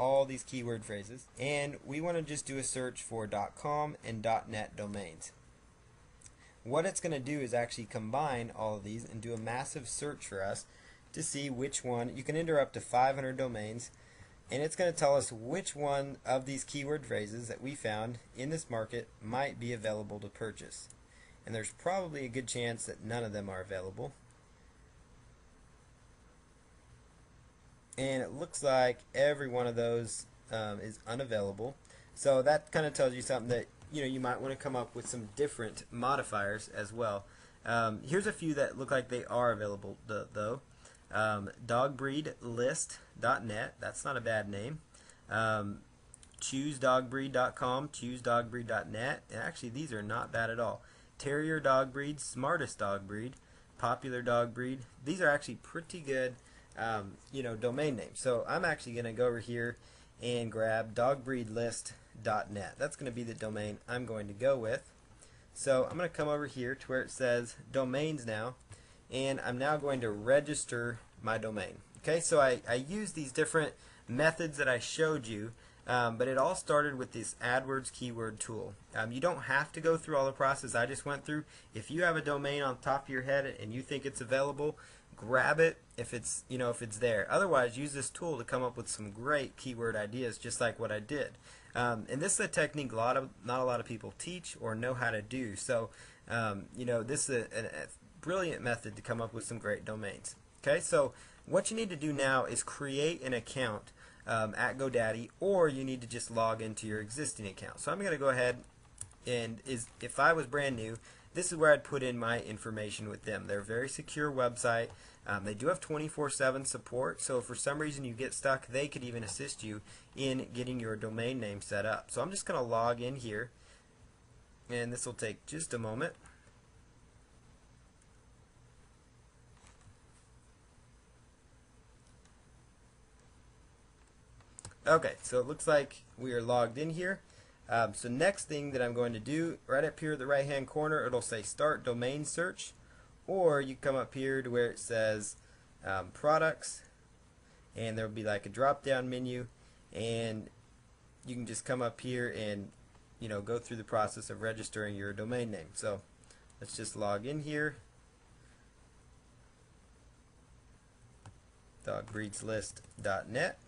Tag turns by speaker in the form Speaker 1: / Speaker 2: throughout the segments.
Speaker 1: all these keyword phrases, and we want to just do a search for .com and .net domains. What it's going to do is actually combine all of these and do a massive search for us to see which one. You can enter up to 500 domains, and it's going to tell us which one of these keyword phrases that we found in this market might be available to purchase. And there's probably a good chance that none of them are available. And it looks like every one of those is unavailable. So that kind of tells you something that you might want to come up with some different modifiers as well. Here's a few that look like they are available though. Dogbreedlist.net, that's not a bad name. ChooseDogBreed.com, ChooseDogBreed.net, and actually these are not bad at all. Terrier Dog Breed, Smartest Dog Breed, Popular Dog Breed. These are actually pretty good domain names. So I'm actually going to go over here and grab dogbreedlist.net. That's going to be the domain I'm going to go with. So I'm going to come over here to where it says domains now, and I'm now going to register my domain. Okay, so I use these different methods that I showed you, but it all started with this AdWords keyword tool. You don't have to go through all the process I just went through. If you have a domain on top of your head and you think it's available, grab it if it's there. Otherwise, use this tool to come up with some great keyword ideas, just like what I did. And this is a technique not a lot of people teach or know how to do. So, this is a brilliant method to come up with some great domains. Okay, so what you need to do now is create an account at GoDaddy, or you need to just log into your existing account. So I'm going to go ahead and if I was brand new, this is where I'd put in my information with them. They're a very secure website. They do have 24/7 support, so if for some reason you get stuck, they could even assist you in getting your domain name set up. So I'm just going to log in here, and this will take just a moment. Okay, so it looks like we are logged in here. So next thing that I'm going to do, right up here at the right hand corner, it'll say Start Domain Search, or you come up here to where it says Products, and there'll be like a drop down menu, and you can just come up here and go through the process of registering your domain name. So let's just log in here, dogbreedslist.net,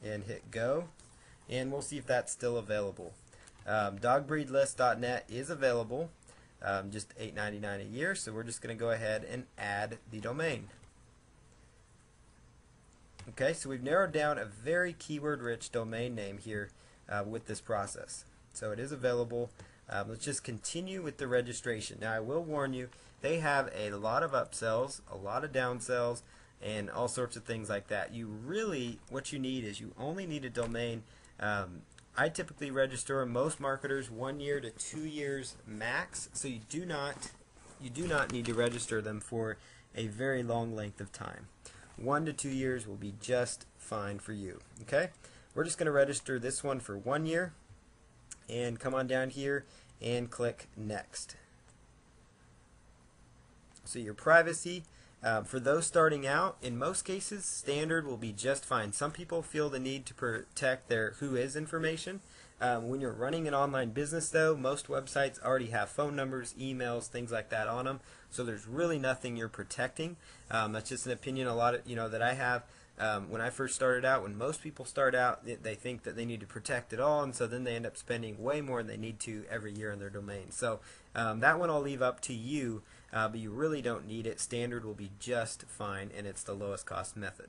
Speaker 1: and hit go, and we'll see if that's still available. Dogbreedlist.net is available, just $8.99 a year, so we're just going to go ahead and add the domain. Okay, so we've narrowed down a very keyword rich domain name here with this process. So it is available. Let's just continue with the registration. Now I will warn you, they have a lot of upsells, a lot of downsells, and all sorts of things like that. What you need is you only need a domain. I typically register, most marketers, 1 year to 2 years max, so you do not need to register them for a very long length of time. 1 to 2 years will be just fine for you. Okay, we're just going to register this one for 1 year, and come on down here and click Next. So your privacy, for those starting out, in most cases, standard will be just fine. Some people feel the need to protect their who-is information. When you're running an online business, though, most websites already have phone numbers, emails, things like that on them. So there's really nothing you're protecting. That's just an opinion that I have. When I first started out, when most people start out, they think that they need to protect it all, and so then they end up spending way more than they need to every year on their domain. So that one I'll leave up to you, but you really don't need it. Standard will be just fine, and it's the lowest cost method.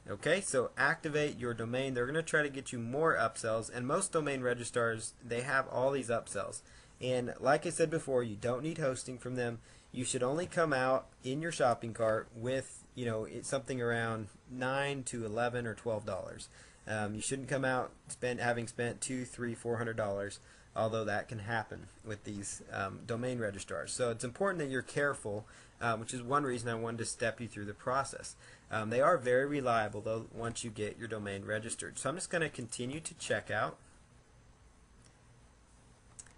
Speaker 1: Okay, so activate your domain. They're going to try to get you more upsells, and most domain registrars, they have all these upsells. And like I said before, you don't need hosting from them. You should only come out in your shopping cart with it's something around $9 to $11 or $12. You shouldn't come out having spent $200, $300, $400, although that can happen with these domain registrars. So it's important that you're careful, which is one reason I wanted to step you through the process. They are very reliable, though, once you get your domain registered. So I'm just going to continue to check out,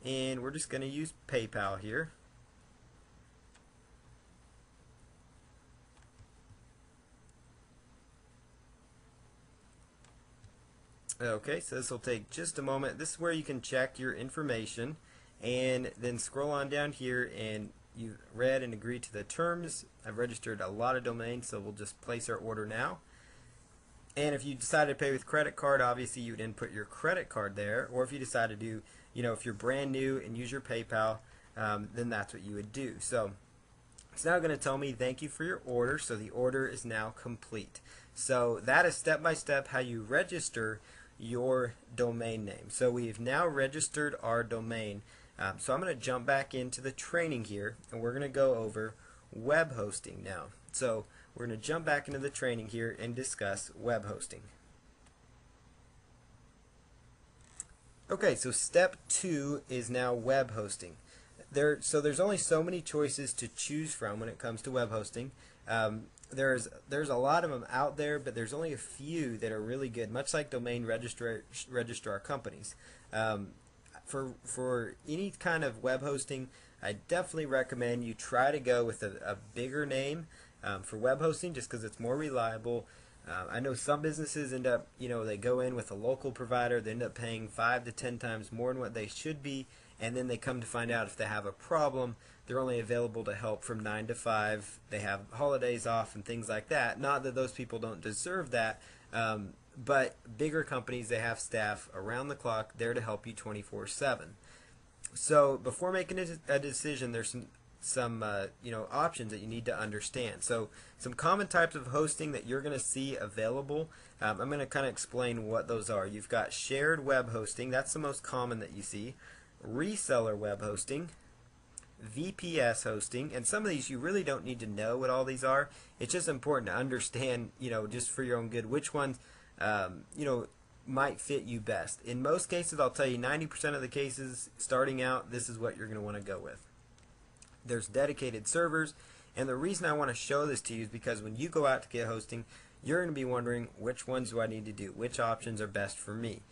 Speaker 1: and we're just going to use PayPal here. Okay, so this will take just a moment. This is where you can check your information and then scroll on down here, and you've read and agreed to the terms. I've registered a lot of domains, so we'll just place our order now. And if you decide to pay with credit card, obviously you would input your credit card there. Or if you decide to do, if you're brand new and use your PayPal, then that's what you would do. So it's now going to tell me thank you for your order. So the order is now complete. So that is step by step how you register your domain name. So we've now registered our domain. So I'm going to jump back into the training here, and we're going to go over web hosting now. So we're going to jump back into the training here and discuss web hosting. Okay, so step 2 is now web hosting. So there's only so many choices to choose from when it comes to web hosting. There's a lot of them out there, but there's only a few that are really good, much like domain registrar companies. For any kind of web hosting, I definitely recommend you try to go with a bigger name for web hosting, just because it's more reliable. I know some businesses end up, they go in with a local provider, they end up paying 5 to 10 times more than what they should be, and then they come to find out if they have a problem, they're only available to help from 9 to 5. They have holidays off and things like that. Not that those people don't deserve that, but bigger companies, they have staff around the clock there to help you 24/7. So before making a decision, there's some options that you need to understand. So some common types of hosting that you're going to see available. I'm going to kind of explain what those are. You've got shared web hosting. That's the most common that you see. Reseller web hosting, VPS hosting, and some of these you really don't need to know what all these are. It's just important to understand, just for your own good, which ones, might fit you best. In most cases, I'll tell you 90% of the cases starting out, this is what you're going to want to go with. There's dedicated servers, and the reason I want to show this to you is because when you go out to get hosting, you're going to be wondering which ones do I need to do, which options are best for me.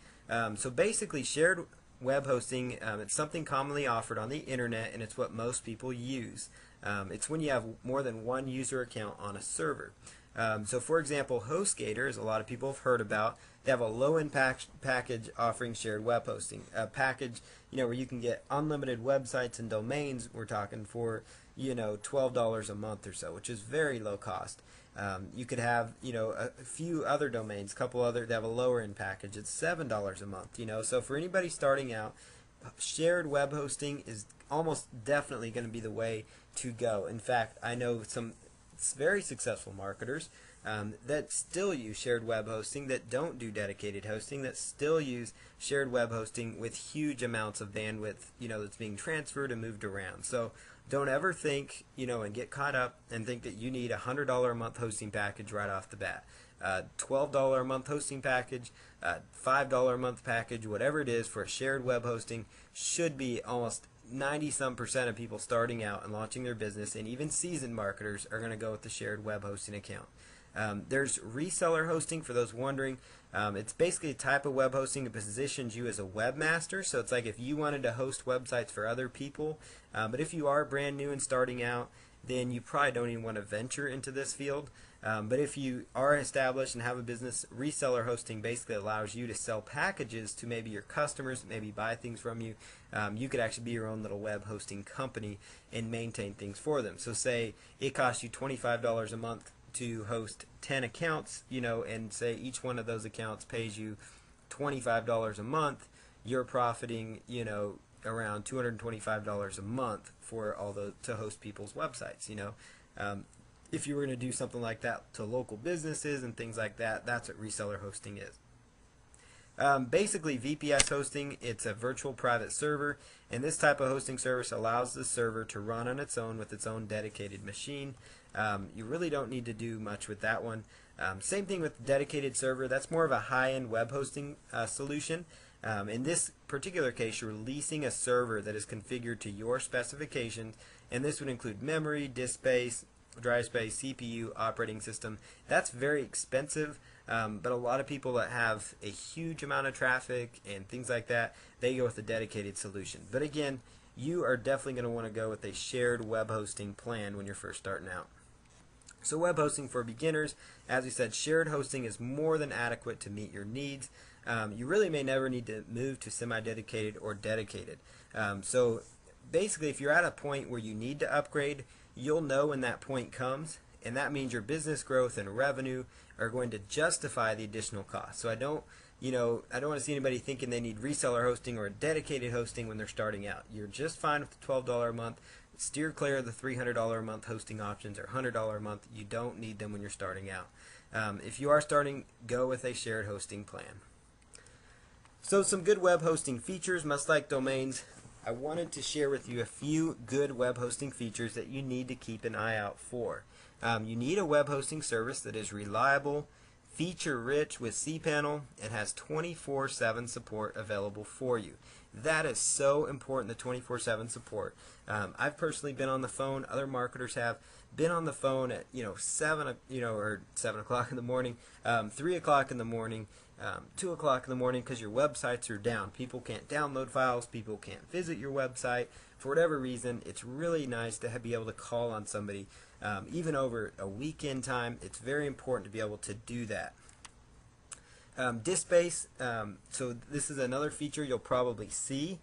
Speaker 1: So basically, shared web hosting, it's something commonly offered on the internet, and it's what most people use. It's when you have more than one user account on a server. So for example, HostGator, as a lot of people have heard about, they have a low-end package offering shared web hosting. A package, where you can get unlimited websites and domains. We're talking for, $12 a month or so, which is very low cost. You could have, a few other domains, a couple other, they have a lower-end package. It's $7 a month, So for anybody starting out, shared web hosting is almost definitely going to be the way to go. In fact, I know some very successful marketers that still use shared web hosting, that don't do dedicated hosting, that still use shared web hosting with huge amounts of bandwidth, that's being transferred and moved around. So don't ever think, and get caught up and think that you need a $100 a month hosting package right off the bat. $12 a month hosting package, $5 a month package, whatever it is for a shared web hosting should be almost 90-some% of people starting out and launching their business, and even seasoned marketers, are going to go with the shared web hosting account. There's reseller hosting, for those wondering. It's basically a type of web hosting that positions you as a webmaster. So it's like if you wanted to host websites for other people, but if you are brand new and starting out, then you probably don't even want to venture into this field. But if you are established and have a business, reseller hosting basically allows you to sell packages to maybe your customers, maybe buy things from you. You could actually be your own little web hosting company and maintain things for them. So say it costs you $25 a month to host 10 accounts, and say each one of those accounts pays you $25 a month, you're profiting, around $225 a month for to host people's websites. If you were going to do something like that to local businesses and things like that, that's what reseller hosting is. Basically, VPS hosting, it's a virtual private server, and this type of hosting service allows the server to run on its own with its own dedicated machine. You really don't need to do much with that one. Same thing with the dedicated server. That's more of a high-end web hosting solution. In this particular case, you're leasing a server that is configured to your specifications, and this would include memory, disk space, drive space, CPU, operating system. That's very expensive, but a lot of people that have a huge amount of traffic and things like that, they go with a dedicated solution. But again, you are definitely going to want to go with a shared web hosting plan when you're first starting out. So web hosting for beginners, as we said, shared hosting is more than adequate to meet your needs. you really may never need to move to semi-dedicated or dedicated. So basically, if you're at a point where you need to upgrade, you'll know when that point comes, and that means your business growth and revenue are going to justify the additional cost. So I don't want to see anybody thinking they need reseller hosting or dedicated hosting when they're starting out. You're just fine with the $12 a month. Steer clear of the $300 a month hosting options or $100 a month. You don't need them when you're starting out. If you are starting, go with a shared hosting plan. So some good web hosting features, much like domains. I wanted to share with you a few good web hosting features that you need to keep an eye out for. You need a web hosting service that is reliable, feature-rich with cPanel, and has 24/7 support available for you. That is so important, the 24/7 support. I've personally been on the phone. Other marketers have been on the phone at 7 o'clock in the morning, 3 o'clock in the morning, 2 o'clock in the morning because your websites are down. People can't download files. People can't visit your website. For whatever reason, it's really nice to be able to call on somebody even over a weekend time. It's very important to be able to do that. Disk space, so this is another feature you'll probably see.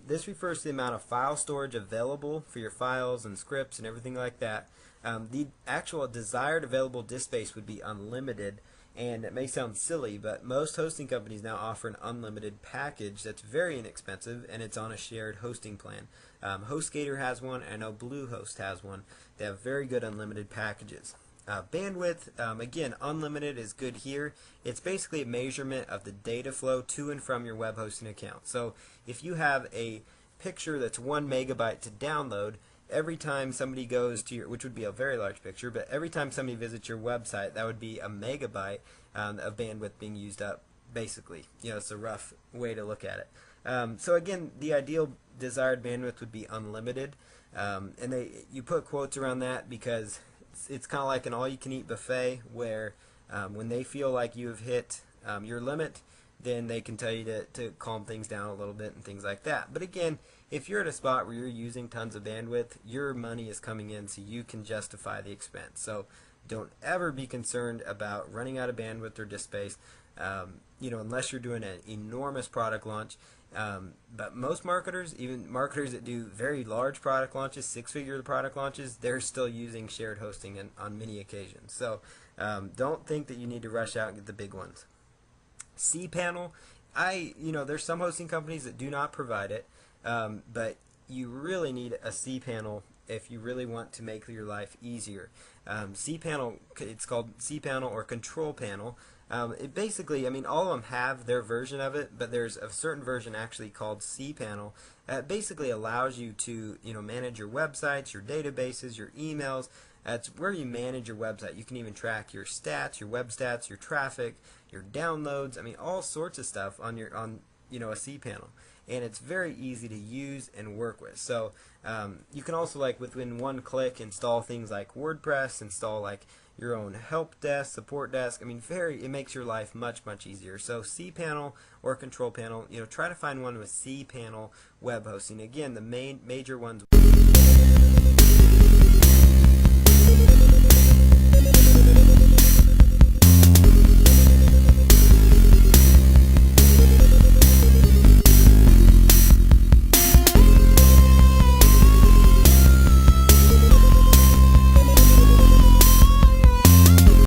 Speaker 1: This refers to the amount of file storage available for your files and scripts and everything like that. The actual desired available disk space would be unlimited, and it may sound silly, but most hosting companies now offer an unlimited package that's very inexpensive, and it's on a shared hosting plan. HostGator has one, and I know Bluehost has one. They have very good unlimited packages. Bandwidth, again, unlimited is good here. It's basically a measurement of the data flow to and from your web hosting account. So if you have a picture that's 1 megabyte to download, every time somebody goes to your, which would be a very large picture, but every time somebody visits your website, that would be a megabyte of bandwidth being used up, basically. It's a rough way to look at it. So again, the ideal desired bandwidth would be unlimited, and you put quotes around that because it's kind of like an all-you-can-eat buffet where when they feel like you have hit your limit, then they can tell you to calm things down a little bit and things like that. But again, if you're at a spot where you're using tons of bandwidth, your money is coming in so you can justify the expense. So don't ever be concerned about running out of bandwidth or disk space, unless you're doing an enormous product launch. But most marketers, even marketers that do very large product launches, six-figure product launches, they're still using shared hosting on many occasions. So don't think that you need to rush out and get the big ones. cPanel, there's some hosting companies that do not provide it, but you really need a cPanel if you really want to make your life easier. cPanel, it's called cPanel or Control Panel. It basically, all of them have their version of it, but there's a certain version actually called cPanel that basically allows you to, manage your websites, your databases, your emails. That's where you manage your website. You can even track your stats, your web stats, your traffic, your downloads. All sorts of stuff on a cPanel, and it's very easy to use and work with. So you can also, within one click, install things like WordPress, install your own help desk, support desk. It makes your life much, much easier. So cPanel or Control Panel, try to find one with cPanel web hosting. Again, the major ones.